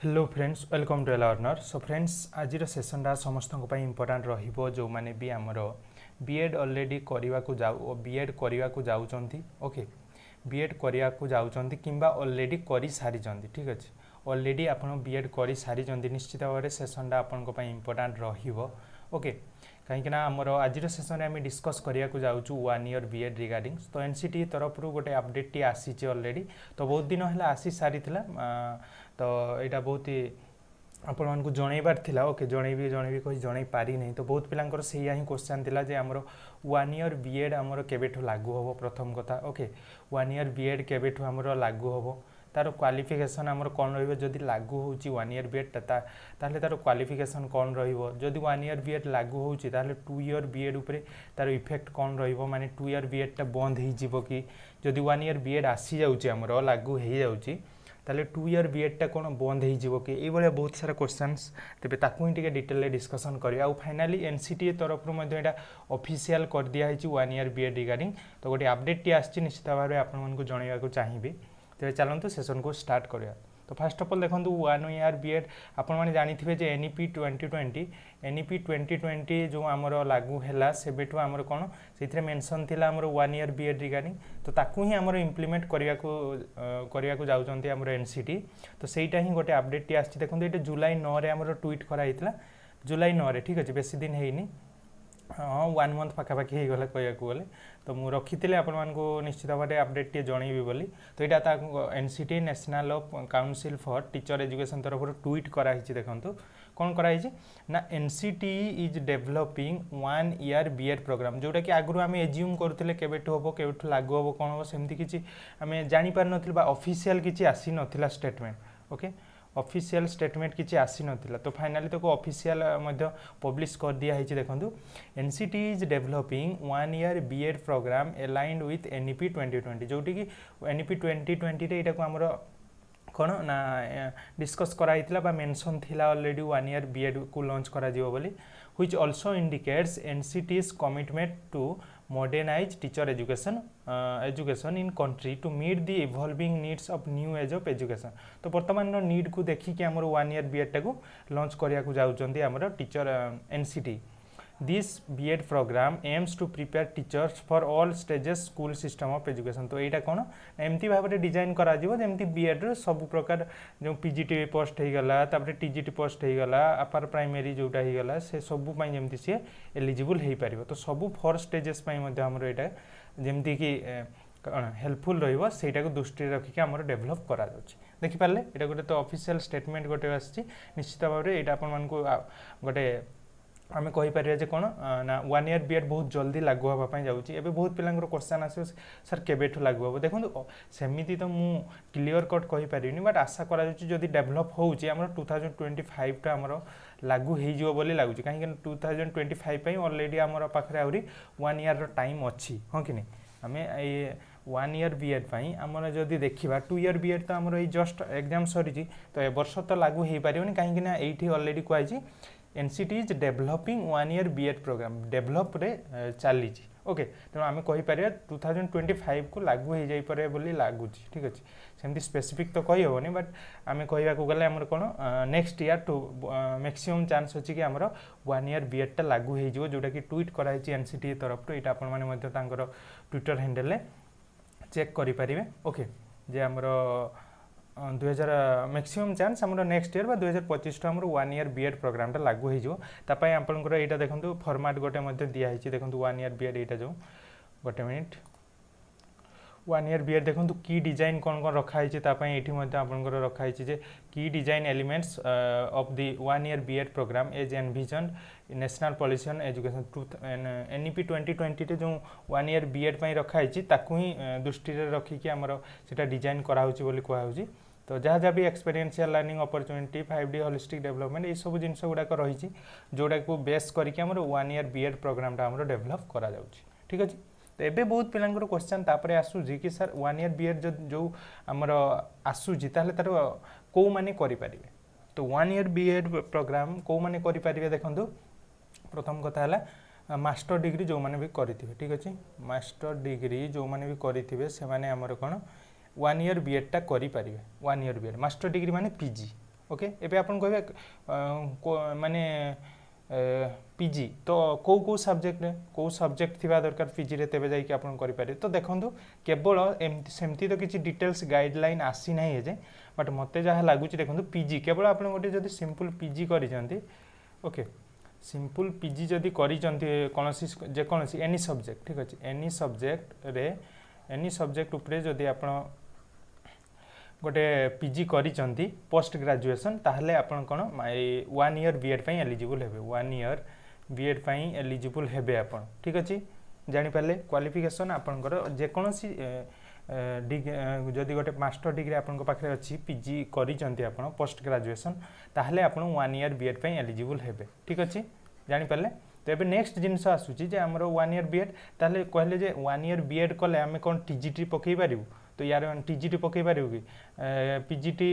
Hello friends welcome to learner. So friends आज सेसनटा समस्त इम्पोर्टाट रहिबो जो माने भी आमर बीएड ऑलरेडी करने को जाऊ बीएड करने को जाउचंती ओके बीएड करने को जाउचंती किंबा ऑलरेडी करि सारिचंती ठीक अछि ऑलरेडी आपण बीएड करि सारिचंती निश्चित भाव में सेसनटा आपण को इम्पोर्टाट रहिबो ओके कहीं आमर आज सेसन आम डिस्कस करने को जाऊँ 1 ईयर बीएड रिगार्डिंग तो एनसीटी तरफ गोटे अपडेट टी आसी ऑलरेडी तो बहुत दिन है आसी सारी तो यहाँ बहुत ही आपण मानक जनइबार थिला ओके जनइबी कही जन पारि नहीं तो बहुत पिलांकर सेया ही क्वेश्चन थिला जे आमर 1 ईयर बीएड आमर केबेठु लागू होबो प्रथम कथा ओके 1 ईयर बीएड केबेठु आमर लागू होबो तार क्वालिफिकेशन आमर कौन रही लागू हो 1 ईयर बीएड तार क्वालिफिकेशन कौन रही 1 ईयर बीएड लागू हो 2 ईयर बीएड उपरे तार इफेक्ट कौन माने 2 ईयर बीएड टा बंद हो कि जदि 1 ईयर बीएड आसी जाउची आमर लागू हो जाउची ताले 2 ईयर बीएड टा कौन बंद हो कि ये बहुत सारा क्वेश्चंस तेरे ताकू ही डिटेल डिस्कसन करिया आ फाइनाली एनसीटी तरफ ऑफिशियल कर दिया है 1 ईयर बीएड रिगार्डिंग तो गोटे अपडेट टी आसी निश्चित भाव में आपको जनइबा चाहिए तेरे चलते सेसन को स्टार्ट करिया तो फास्ट ऑफ ऑल देखो 1 ईयर बीएड आपण मैंने जानी जे एनईपी 2020 जो आमर लागू है सेबेठू आमर कौन से मेंशन थिला आमर 1 ईयर बीएड रिगार्डिंग तो ताकू ही आमर इम्प्लीमेंट करने को जाउचंती आमर एनसीटी तो सेटा ही गोटे अपडेट टी आछि देखो ये जुलाई 9 रे आमर ट्वीट कराइला जुलाई 9 रे ठीक अच्छे बेसी दिन है हाँ 1 मंथ पाखापाखि हो गला कहया गले तो मुझे रखी आपको निश्चित भाव में अपडेट टी जनइबी बोली तो यहाँ NCT national council for teacher education तरफ ट्वीट कराई देखो कौन कराई ना NCT is developing 1 year BEd program जोटा कि आगु आम एज्यूम करुले केबेठू हम केबेठू लागू हम कौन हम सेमती किसी आम जापर ना ऑफिशियल किसी आसी नाला स्टेटमेंट ओके ऑफिशियल स्टेटमेंट किसी आसी नाला तो फाइनाली तो ऑफिशियल पब्लिश कर दिया है देखो NCT is developing 1 year BEd program aligned with NEP 2020 जोटी कि एनईपी 2020 रे को आमर कौन ना डिस्कस कराइला बा मेंशन थिला ऑलरेडी 1 ईयर बीएड को लॉन्च करा जिवो बोली which also indicates NCT's commitment to modernize teacher education in country to meet the evolving needs of new age of education तो वर्तमान नीड को देखिए आमर 1 ईयर बीएड टाकू लॉन्च करिया को जाउचंती आमर teacher NCT this BEd program aims to prepare teachers for all stages school system of education तो यहाँ कौन एमती भाव में डिजाइन करा जमी बीएड सब प्रकार जो पीजीटी पोस्ट हो गला टीजीटी पोस्ट हो गला अपर प्राइमरी जोटा हो गला से सबू जमी सी एलिजिबल हो पार तो सब 4 स्टेजेस आमर यहाँ जमती कि हेल्पफुल रहीटा को दृष्टि रखिक आमर डेभलप करा देखिपारे यहाँ गोटे तो ऑफिशियल स्टेटमेंट गोटे आसी निश्चित भाव में यहाँ आप गोटे आम कहीपर जे कौन ना 1 ईयर बीएड बहुत जल्दी लागू हाँपाई जाऊँगी बहुत पिला क्वेश्चन आस सर केबेठू लागू हम देखो सेमती तो मुझे क्लीयर कट कहीपरि बट आशा करा डेभलप होउची हमर 2025 टा हमर लागू हो बोली लगुच कहीं 2025 ऑलरेडी आमर पाखे आहरी 1 ईयर टाइम अच्छी हाँ कि नहीं आम ये 1 ईयर बीएड पाई आमर जदि देखा 2 ईयर बीएड तो आमर जस्ट एग्जाम सरी तो ए वर्ष तो लागू हो पारे कहीं ये ऑलरेडी कहुई NCT is developing 1 year BEd programme develop रे चली ओके तेणु आम कहीपर 2025 को लागू हो जापे बोली लगुच ठीक अच्छे सेमती स्पेसिफिक तो कही हेनी बट आम कहवा गले आमर कौन next year to maximum chance अच्छी कि आमर 1 ईयर बीएड टा लागू हो जोटा कि ट्वीट कराई एनसीटी तरफ यहाँ आपंकर ट्विटर हैंडल चेक करें ओके जे आमर 2000 मैक्सिमम चांस आमर नेक्स्ट ईयर 2025 आमर 1 ईयर बीएड प्रोग्राम लागू होपाई आपंकर यहाँ देखो फॉर्मेट गोटे दिखाई देखो 1 ईयर बीएड यहाँ जो गोटे मिनिट 1 ईयर बीएड देखो की डिजाइन कौन कौन रखाई ये आपंकर रखाई की design elements of the 1 year BEd program as envision national policy on education NEP 2020 जो 1 ईयर बीएड रखाई ही दृष्टि रखिकी आमर से डिजाइन कराऊँगी बोली कहूँ तो जहाँ जहाँ भी experiential learning opportunity 5D holistic development ये सब जिन गुड़ाक रही जोटा को बेस करके 1 ईयर बीएड प्रोग्राम आमर डेभलप करा ठीक अच्छे तो ये बहुत पिला क्वेश्चन तापर आसूँ कि सर 1 ईयर बीएड जो आमर आसूँ तार कौ मैंने करें तो 1 ईयर बीएड प्रोग्राम कौ मैंने करें देखो प्रथम कथा है मास्टर डिग्री जो मैंने भी करेंगे ठीक अच्छे मास्टर डिग्री जो मैंने भी करेंगे से मैंने आमर कौन 1 ईयर बीएड टा करें 1 ईयर बीएड मास्टर डिग्री माने पीजी ओके एबे आपन कहबे माने पीजी तो कौ सब्जेक्ट थिबा दरकार पीजी रे तेबे जाई कि आपन करि पारे तो देखंतु केवल सेमती तो किछि डिटेल्स गाइडलाइन आसी नाही हे जे बट मते जहा लागु छि देखंतु पीजी केवल आपन गोटे जदी सिंपल पीजी करि जंती ओके सिंपल पीजी जदी करि जंती कोनोसी जे कोनोसी एनी सब्जेक्ट ठीक अछि एनी सब्जेक्ट उपरे जदी आपन गोटे पीजी करिचंती पोस्ट ग्रेजुएशन ताहले आपण कोन 1 ईयर बीएड पई एलिजिबल हेबे 1 ईयर बीएड पई एलिजिबल हेबे आपण ठीक अछि जानि पाले क्वालिफिकेशन आपनकर जे कोनोसी जदी गोटे मास्टर डिग्री आपन पाखरे अछि पीजी करिचंती आपण पोस्ट ग्रेजुएशन ताहले आपण 1 ईयर बीएड पई एलिजिबल हेबे ठीक अछि जानि पाले तो एबे नेक्स्ट जिंस आसुची जे हमरो 1 ईयर बीएड ताहले कहले जे 1 ईयर बीएड कले हमें कोन टीजीटी पकई पारिबु तो यार टीजीटी पकई पारिबु कि पीजीटी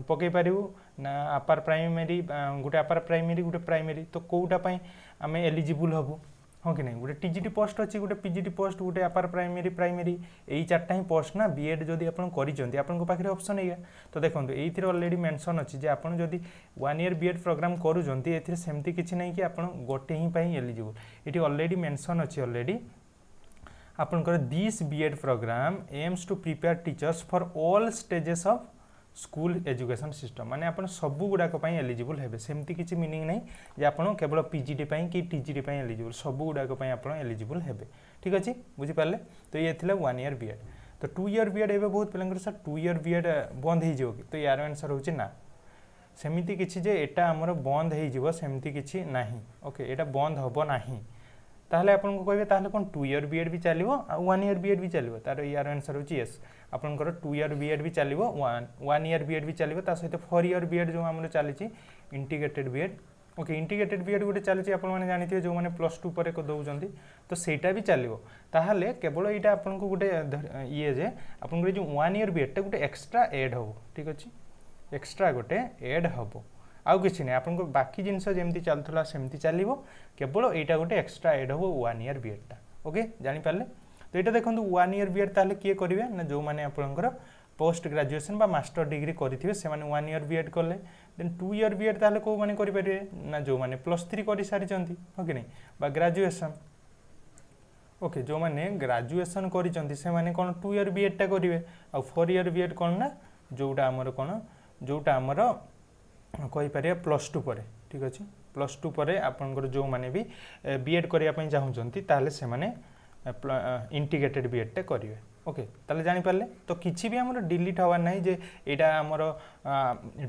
पकई पारिबु ना अपर प्राइमरी गुटे अपर प्राइमरी गुटे प्राइमरी तो कोउटा पई हमें एलिजिबल हबु हो कि नहीं गुटे टीजीटी पोस्ट अछि गुटे पीजीटी पोस्ट गुटे अपर प्राइमरी एई चारटा ही पोस्ट ना बीएड जदी आपण करिचंती आपण को पाखरे ऑप्शन हेगा तो देखंतु एइथिरे ऑलरेडी मेंशन अछि जे आपण जदी 1 ईयर बीएड प्रोग्राम करूजंती एथिरे सेमती किछि नै कि आपण गोटे ही पई एलिजिबल एठी ऑलरेडी मेंशन अछि ऑलरेडी आपनकर this BEd program aims to prepare teachers for all stages of school education system माने आपण सबु गुडा को पई एलिजिबल हेबे सेमती किछि मीनिंग नै जे आपण केवल पीजीटी पई कि टीजीटी पई एलिजिबल सबु गुडा को पई आपण एलिजिबल हेबे ठीक अछि बुझि पाले तो ये थिला 1 ईयर बीएड तो 2 ईयर बीएड एबे बहुत पिलंगर सर 2 ईयर बीएड बंद हे जिवो तो यार आंसर होछि ना सेमिति किछि जे एटा हमर बंद हे जिवो सेमती किछि नाही ओके एटा बंद हबो नाही ताहले आपन को कहबे ताहले कोन 2 ईयर बीएड भी चलिवो 1 ईयर बीएड भी चलिवो तार यार आंसर होछि यस आपन को 2 ईयर बीएड भी चलिवो 1 ईयर बीएड भी चलिवो ता सहित 4 ईयर बीएड जो हमर चली छि integrated BEd okay integrated BEd गुटे चली छि आपन माने जानिथिबे जो माने +2 परे को दउजंती तो सेटा भी चलिवो ताहले केवल एटा आपन को गुटे ये जे आपन को जो 1 ईयर बीएड ता गुटे एक्स्ट्रा ऐड होबो ठीक अछि एक्स्ट्रा गुटे ऐड होबो आउ किछि नै आपन को बाकी जिंस जेमती चलथला सेमती चलिवो केवल एटा गोटे एक्स्ट्रा ऐड हो 1 ईयर बीएड ता ओके जानि पाले तो एटा देखंतु 1 ईयर बीएड ताले किए करिवे ना जो माने आपनकर पोस्ट ग्रेजुएशन बा मास्टर डिग्री करिथिबे से माने 1 ईयर बीएड करले देन 2 ईयर बीएड ताले को माने करि परिवे ना जो माने +3 करि सारि चंती हो कि नै बा ग्रेजुएशन ओके जो माने ग्रेजुएशन करि चंती से माने कोन 2 ईयर बीएड ता करिवे आ 4 ईयर बीएड कोन ना जोटा हमर कोन जोटा हमर कहि पारे +2 परे ठीक अछि +2 परे आपनकर जो माने भी बीएड करिया पई चाहउचंती ताले से माने इंटीग्रेटेड बीएड टे करिवे ओके ताले जानि पाले तो किछि भी हमर डिलीट हवा नै जे एटा हमर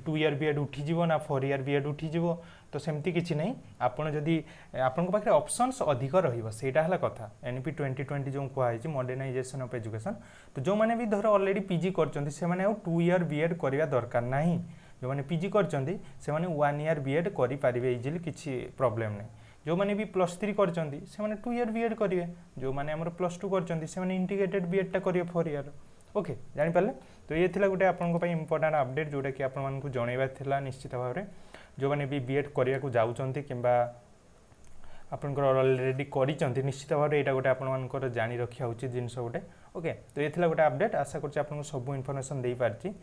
2 ईयर बीएड उठी जिवो ना 4 ईयर बीएड उठी जिवो तो सेमती किछि नै आपन जदी आपन को पाखे ऑप्शंस अधिक रहिबो सेटा हला कथा एनपी 2020 जो को आइ छि मॉडर्नाइजेशन ऑफ एजुकेशन तो जो माने भी धर ऑलरेडी पीजी करचंती से माने 2 ईयर बीएड करिया दरकार नाही जो माने पीजी करचंती से माने 1 ईयर बीएड करि पारिबे इजिली किछि प्रॉब्लम नै जो माने भी +3 करचंती से माने 2 ईयर बीएड करिवे जो माने हमर +2 करचंती से माने इंटीग्रेटेड बीएड ता करिवे 4 ईयर ओके जानि पाले तो ये थिला गुटे आपन को पई इंपोर्टेंट अपडेट जोटा कि आपन मान को जणैबा थिला निश्चित भाव रे जो माने भी बीएड करिया को जाउचंती किबा आपन को ऑलरेडी करिचंती निश्चित भाव रे एटा गुटे आपन मान को जानि रखिया उचित जिंस गुटे ओके तो ये थिला गुटे अपडेट आशा करछि आपन को सब इन्फॉर्मेशन देई पारछि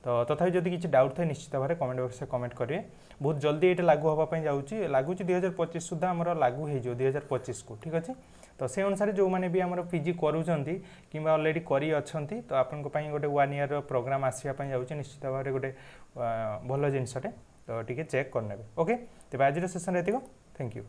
तो तथापि जदि किछि डाउट थाए निश्चित भाव कमेंट बॉक्स में कमेंट करिवे बहुत जल्दी एटा लागू होबा पई जाउची लागुची 2025 सुधा हमर लागू हे जो 2025 को ठीक अछि तो से अनुसार जो माने भी हमर पीजी करूचंती किबा ऑलरेडी करी अछंती तो आपन को पई गोटे 1 ईयर प्रोग्राम आसिया पई जाउची निश्चित भाव गोटे भलो जिंसटे तो ठीक चेक करनेबे ओके तो आज सेशन एतिको थैंक यू।